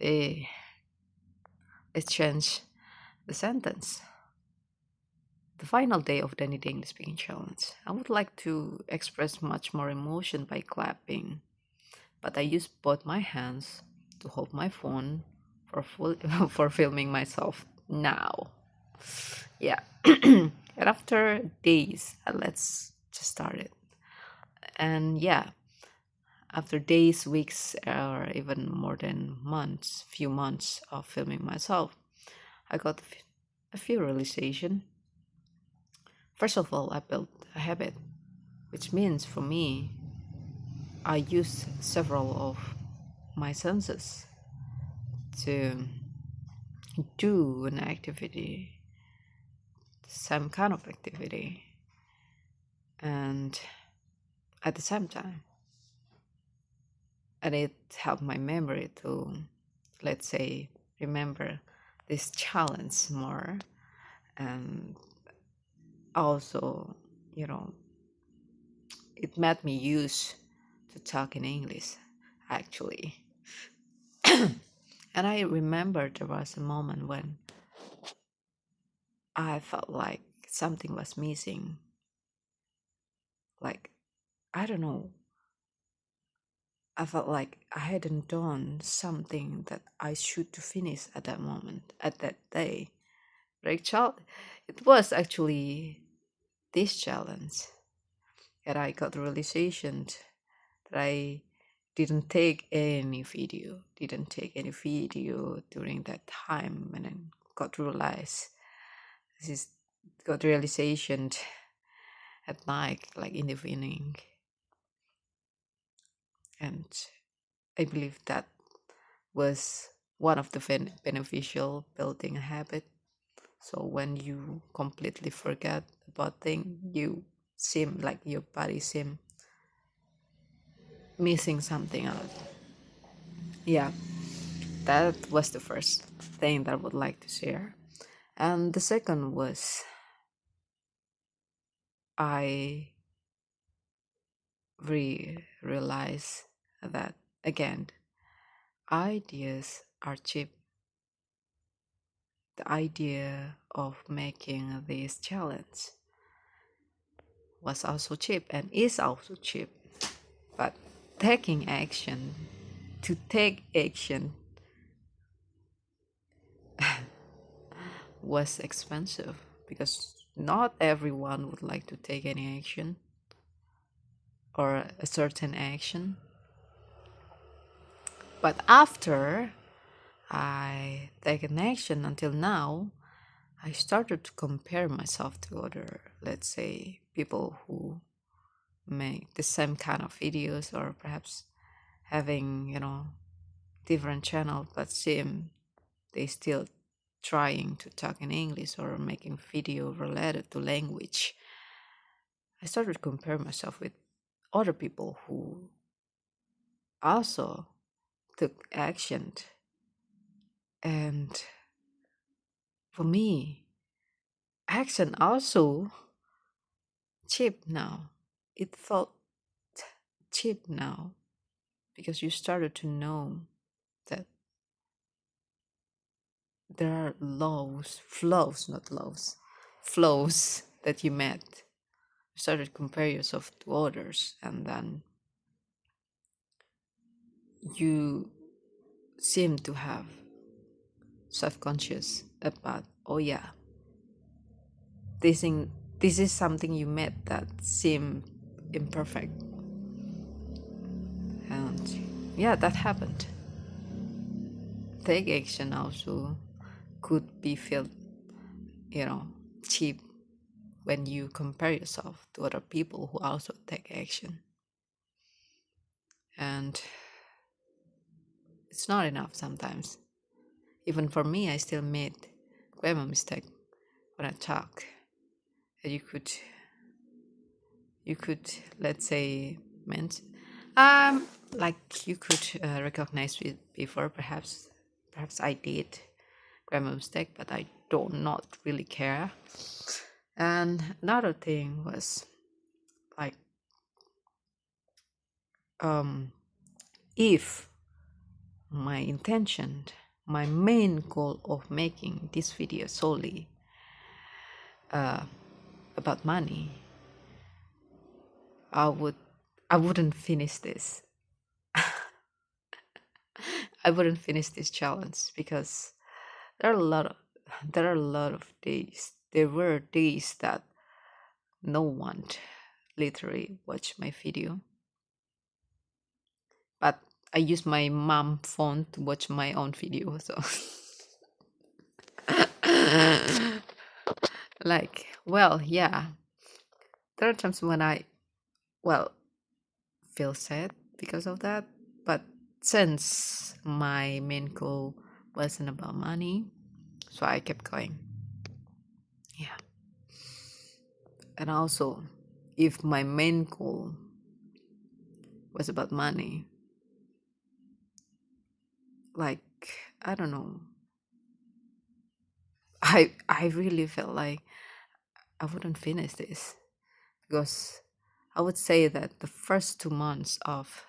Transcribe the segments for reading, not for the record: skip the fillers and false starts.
they exchange the sentence. The final day of the Daily English Speaking Challenge. I would like to express much more emotion by clapping, but I use both my hands to hold my phone for filming myself now. Yeah. And after days, let's just start it. And yeah, after days, weeks, or even more than months, few months of filming myself, I got a few realization. First of all, I built a habit, which means for me, I use several of my senses to do an activity, some kind of activity, and at the same time, and it helped my memory to, let's say, remember this challenge more, and also, you know, it made me use to talk in English, actually. And I remember there was a moment when I felt like something was missing. Like, I don't know. I felt like I hadn't done something that I should to finish at that moment, at that day. Break child. It was actually this challenge that I got the realization that I didn't take any video during that time, and then got to realize this is got realization at night, like in the evening, and I believe that was one of the beneficial building a habit. So when you completely forget about thing, you seem like your body seem missing something out. Yeah, that was the first thing that I would like to share. And the second was I realized that again, ideas are cheap. The idea of making this challenge was also cheap and is also cheap. But taking action, to take action, was expensive because not everyone would like to take any action or a certain action. But after I take an action until now, I started to compare myself to other, let's say, people who make the same kind of videos or perhaps having, different channel, but seem they still trying to talk in English or making video related to language. I started to compare myself with other people who also took action. And for me, action also cheap now. It felt cheap now because you started to know that there are not laws, flows that you met. You started to compare yourself to others, and then you seem to have self-conscious about, oh yeah, this thing, this is something you met that seem imperfect, and yeah, that happened. Take action also could be felt, you know, cheap when you compare yourself to other people who also take action. And it's not enough sometimes. Even for me, I still made grammar mistake when I talk. And you could let's say mention, like you could recognize it before, perhaps I did grammar mistake, but I do not really care. And another thing was like, um if my intention, my main goal of making this video solely uh, about money, I would I wouldn't finish this. I wouldn't finish this challenge because there are a lot of there are a lot of days. There were days that no one literally watched my video, but I use my mom phone to watch my own video. So, like, well, yeah, there are times when I, well, feel sad because of that. But since my main goal wasn't about money, so I kept going. Yeah. And also, if my main goal was about money, like, I don't know, I really felt like I wouldn't finish this because I would say that the first 2 months of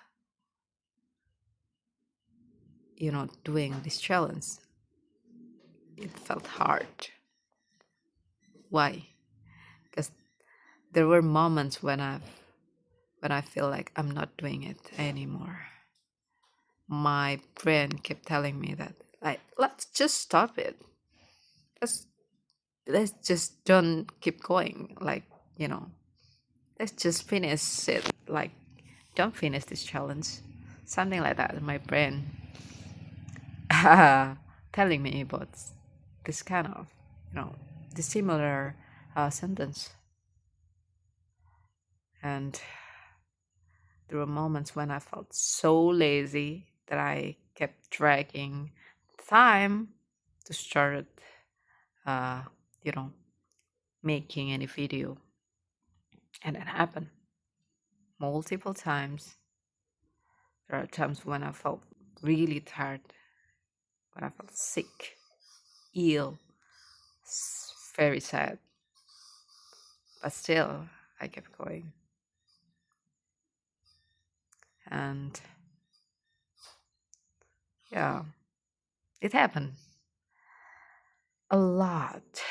doing this challenge, it felt hard. Why? Because there were moments when I feel like I'm not doing it anymore. My brain kept telling me that, like, let's just stop it. Let's let's just don't keep going. Like, let's just finish it. Like, don't finish this challenge. Something like that. My brain telling me about this kind of, the similar sentence. And there were moments when I felt so lazy that I kept dragging time to start, uh, you know, making any video. And it happened multiple times. There are times when I felt really tired, when I felt sick, ill, very sad. But still, I kept going. And yeah, it happened a lot.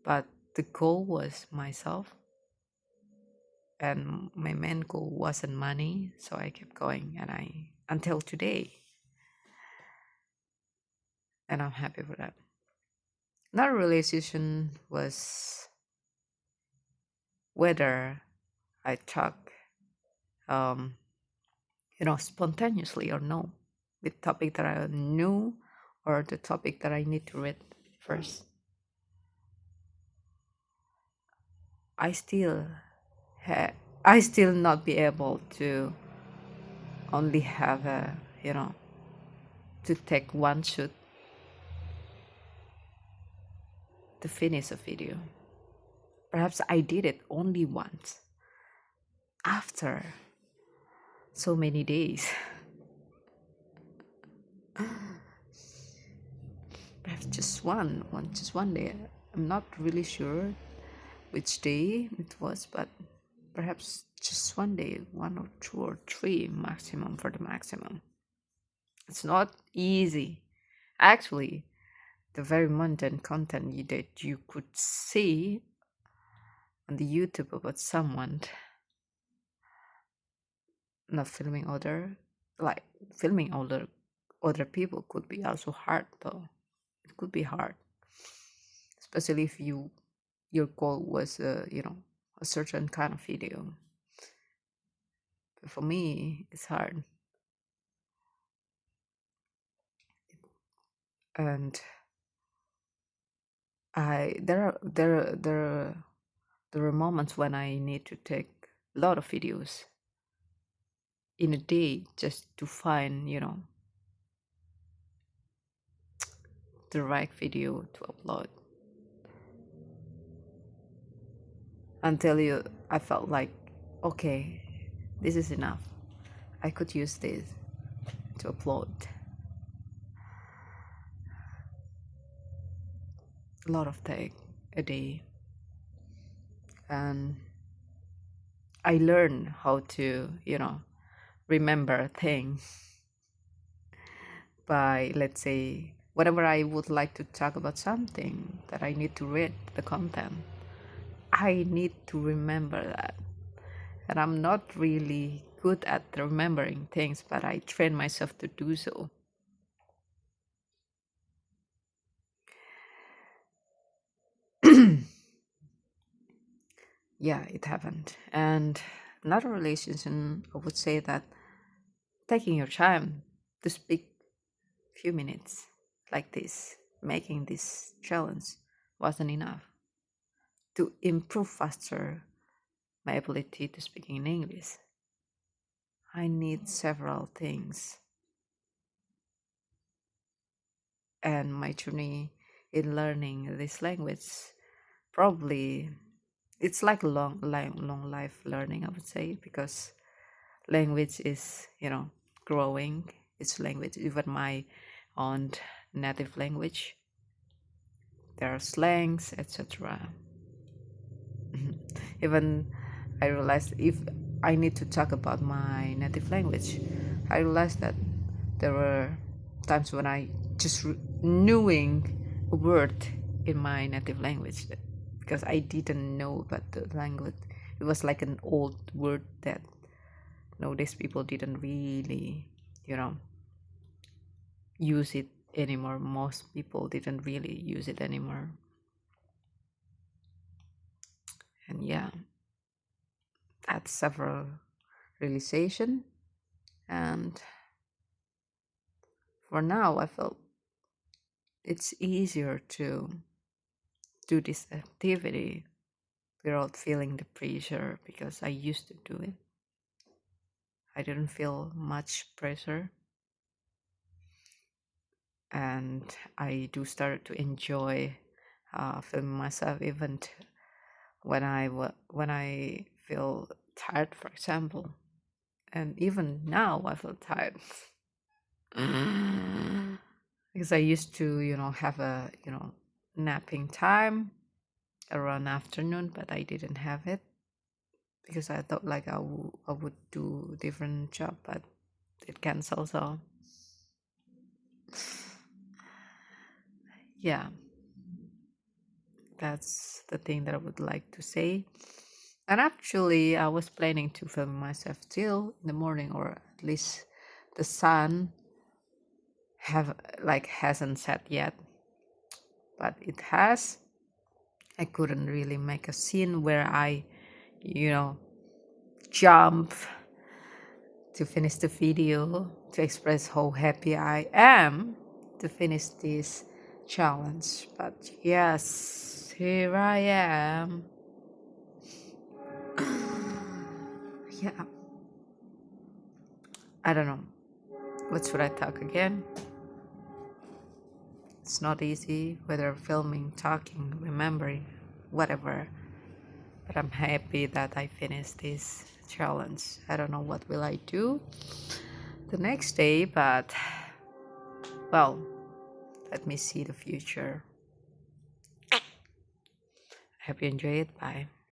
But the goal was myself, and my main goal wasn't money. So I kept going, and until today. And I'm happy for that. Another realization was whether I talk, um, spontaneously or no, with topic that I knew or the topic that I need to read first. I still I still not be able to only have to take one shoot to finish a video. Perhaps I did it only once after so many days. Perhaps just one day. I'm not really sure which day it was, but perhaps just one day, 1 or 2 or 3 maximum for the maximum. It's not easy. Actually, the very mundane content that you could see on the YouTube about someone not filming like filming other people could be also hard though. It could be hard, especially if your goal was a certain kind of video. But for me, it's hard. And I there are moments when I need to take a lot of videos in a day just to find the right video to upload. Until I felt like, okay, this is enough. I could use this to upload a lot of take a day. And I learned how to remember things by, let's say, whenever I would like to talk about something that I need to read the content, I need to remember that. And I'm not really good at remembering things, but I train myself to do so. Yeah, it happened. And another relationship, I would say that taking your time to speak few minutes like this, making this challenge wasn't enough to improve faster my ability to speak in English. I need several things, and my journey in learning this language probably it's like long life learning, I would say, because language is growing. It's language, even my own native language. There are slangs, etc. Even I realized if I need to talk about my native language, I realized that there were times when I just knowing a word in my native language because I didn't know about the language. It was like an old word that nowadays people didn't really, you know, use it anymore. Most people didn't really use it anymore. And yeah, that's several realization. And for now, I felt it's easier to do this activity without feeling the pressure because I used to do it. I didn't feel much pressure, and I do start to enjoy filming myself even when I feel tired, for example. And even now, I feel tired because I used to, have a napping time around afternoon, but I didn't have it because I thought like I would do different job, but it canceled. So yeah, that's the thing that I would like to say. And actually, I was planning to film myself till in the morning, or at least the sun have hasn't set yet, but it has. I couldn't really make a scene where I, you know, jump to finish the video to express how happy I am to finish this challenge. But yes, here I am. Yeah, I don't know. What should I talk again? It's not easy, whether filming, talking, remembering, whatever. But I'm happy that I finished this challenge. I don't know what will I do the next day, but well, let me see the future. I hope you enjoy it. Bye.